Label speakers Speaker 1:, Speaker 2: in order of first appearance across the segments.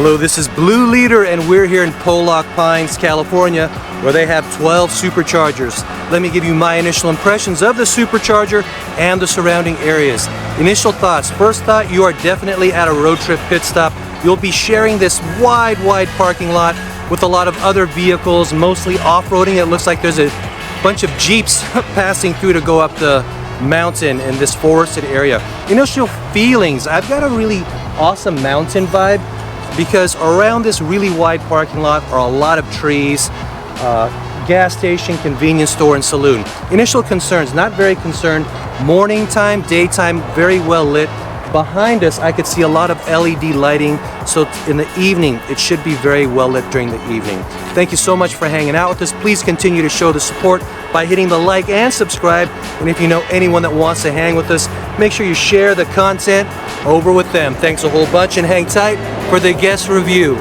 Speaker 1: Hello, this is Blue Leader and we're here in Pollock Pines, California, where they have 12 superchargers. Let me give you my initial impressions of the supercharger and the surrounding areas. Initial thoughts. First thought, you are definitely at a road trip pit stop. You'll be sharing this wide parking lot with a lot of other vehicles, mostly off-roading. It looks like there's a bunch of Jeeps passing through to go up the mountain in this forested area. Initial feelings, I've got a really awesome mountain vibe because around this really wide parking lot are a lot of trees, gas station, convenience store, and saloon. Initial concerns, not very concerned. Morning time, daytime, very well lit. Behind us, I could see a lot of LED lighting, so in the evening, it should be very well lit during the evening. Thank you so much for hanging out with us. Please continue to show the support by hitting the like and subscribe. And if you know anyone that wants to hang with us, make sure you share the content over with them. Thanks a whole bunch and hang tight for the guest review.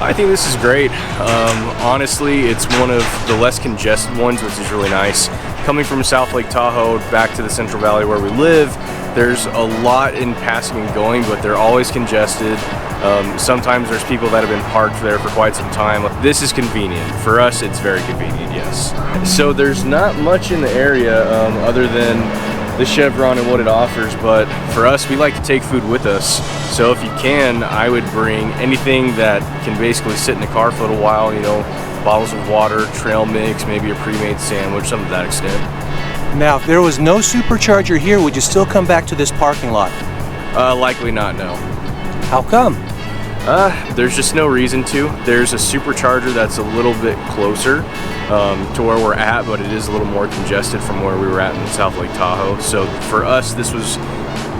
Speaker 2: I think this is great. Honestly, it's one of the less congested ones, which is really nice. Coming from South Lake Tahoe back to the Central Valley where we live, there's a lot in passing and going, but they're always congested. Sometimes there's people that have been parked there for quite some time. This is convenient. For us, it's very convenient, yes. So there's not much in the area other than the Chevron and what it offers, but for us, we like to take food with us. So if you can, I would bring anything that can basically sit in the car for a little while, you know, bottles of water, trail mix, maybe a pre-made sandwich, something to that extent.
Speaker 1: Now, if there was no supercharger here, would you still come back to this parking lot?
Speaker 2: Likely not, no.
Speaker 1: How come?
Speaker 2: There's just no reason to. There's a supercharger that's a little bit closer to where we're at, but it is a little more congested from where we were at in South Lake Tahoe. So for us, this was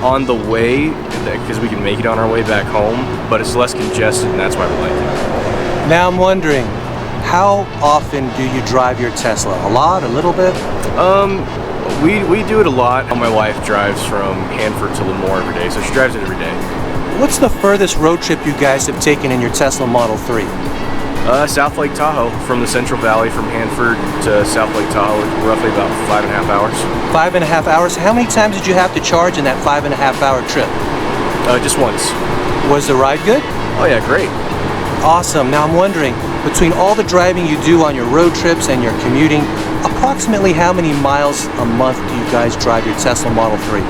Speaker 2: on the way because we can make it on our way back home, but it's less congested, and that's why we like it.
Speaker 1: Now I'm wondering, how often do you drive your Tesla? A lot? A little bit?
Speaker 2: We do it a lot. My wife drives from Hanford to Lemoore every day, so she drives it every day.
Speaker 1: What's the furthest road trip you guys have taken in your Tesla Model 3?
Speaker 2: South Lake Tahoe, from the Central Valley, from Hanford to South Lake Tahoe, roughly about 5.5 hours. 5.5 hours? How many times did you have to charge in that 5.5 hour trip? Just once.
Speaker 1: Was the ride good?
Speaker 2: Oh yeah, great.
Speaker 1: Awesome. Now I'm wondering, between all the driving you do on your road trips and your commuting, approximately how many miles a month do you guys drive your Tesla Model 3?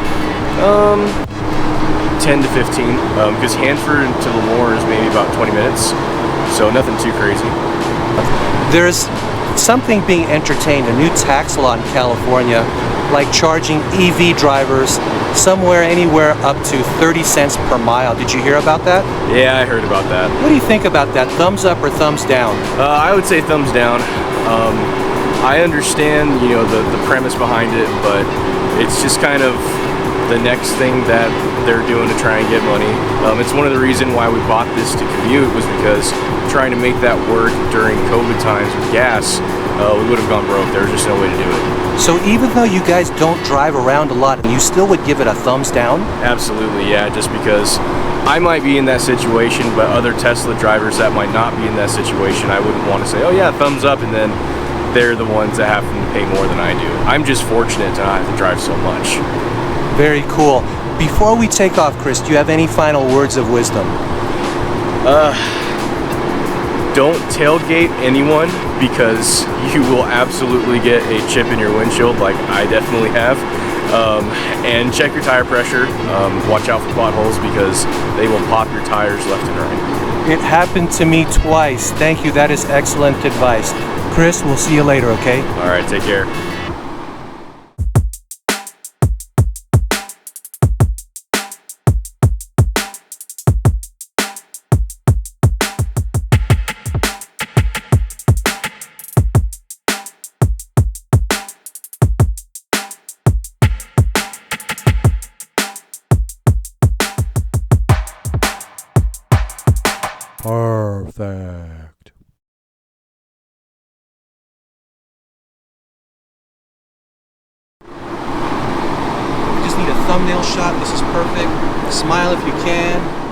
Speaker 2: 10 to 15, because Hanford to Lemoore is maybe about 20 minutes, so nothing too crazy.
Speaker 1: There's something being entertained, a new tax law in California, like charging EV drivers somewhere anywhere up to 30 cents per mile. Did you hear about that?
Speaker 2: Yeah, I heard about that.
Speaker 1: What do you think about that? Thumbs up or thumbs down?
Speaker 2: I would say thumbs down. I understand, you know, the premise behind it, but it's just kind of the next thing that they're doing to try and get money. It's one of the reasons why we bought this to commute, was because trying to make that work during COVID times with gas, we would have gone broke. There was just no way to do it.
Speaker 1: So even though you guys don't drive around a lot, you still would give it a thumbs down?
Speaker 2: Absolutely, yeah, just because I might be in that situation, but other Tesla drivers that might not be in that situation, I wouldn't want to say, oh yeah, thumbs up, and then they're the ones that have to pay more than I do. I'm just fortunate to not have to drive so much.
Speaker 1: Very cool. Before we take off, Chris, do you have any final words of wisdom?
Speaker 2: Don't tailgate anyone, because you will absolutely get a chip in your windshield, like I definitely have. And check your tire pressure. Watch out for potholes, because they will pop your tires left and right.
Speaker 1: It happened to me twice. Thank you. That is excellent advice. Chris, we'll see you later, okay?
Speaker 2: All right, take care.
Speaker 1: Perfect. thumbnail shot. This is perfect. Smile if you can.